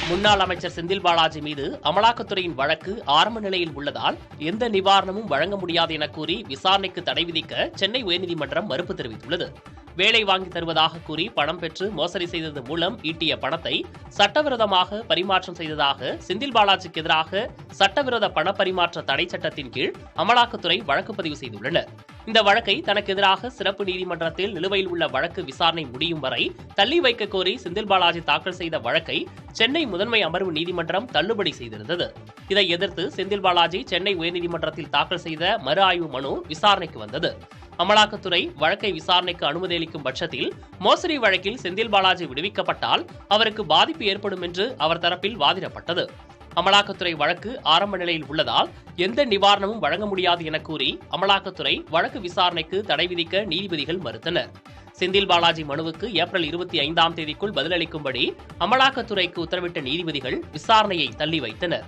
முன்னாள் அமைச்சர் செந்தில் பாலாஜி மீது அமலாக்கத்துறையின் வழக்கு ஆரம்ப நிலையில் உள்ளதால் எந்த நிவாரணமும் வழங்க முடியாது என கூறி விசாரணைக்கு தடை விதிக்க சென்னை உயர்நீதிமன்றம் மறுப்பு தெரிவித்துள்ளது. வேலை வாங்கி தருவதாக கூறி பணம் பெற்று மோசடி செய்தது மூலம் ஈட்டிய பணத்தை சட்டவிரோதமாக பரிமாற்றம் செய்ததாக செந்தில் பாலாஜிக்கு எதிராக சட்டவிரோத பண பரிமாற்ற தடை சட்டத்தின் கீழ் அமலாக்கத்துறை வழக்கு பதிவு செய்துள்ளனர். இந்த வழக்கை தனக்கு எதிராக சிறப்பு நீதிமன்றத்தில் நிலுவையில் உள்ள வழக்கு விசாரணை முடியும் வரை தள்ளி வைக்க கோரி செந்தில் பாலாஜி தாக்கல் செய்த வழக்கை சென்னை முதன்மை அமர்வு நீதிமன்றம் தள்ளுபடி செய்திருந்தது. இதை எதிர்த்து செந்தில் பாலாஜி சென்னை உயர்நீதிமன்றத்தில் தாக்கல் செய்த மறு ஆய்வு மனு விசாரணைக்கு வந்தது. அமலாக்கத்துறை வழக்கை விசாரணைக்கு அனுமதி அளிக்கும் பட்சத்தில் மோசடி வழக்கில் செந்தில் பாலாஜி விடுவிக்கப்பட்டால் அவருக்கு பாதிப்பு ஏற்படும் என்று அவர் தரப்பில் வாதிடப்பட்டது. அமலாக்கத்துறை வழக்கு ஆரம்ப நிலையில் உள்ளதால் எந்த நிவாரணமும் வழங்க முடியாது என கூறி அமலாக்கத்துறை வழக்கு விசாரணைக்கு தடை விதிக்க நீதிபதிகள் மறுத்தனர். செந்தில் பாலாஜி மனுவுக்கு ஏப்ரல் 25ஆம் தேதிக்குள் பதிலளிக்கும்படி அமலாக்கத்துறைக்கு உத்தரவிட்ட நீதிபதிகள் விசாரணையை தள்ளி வைத்தனர்.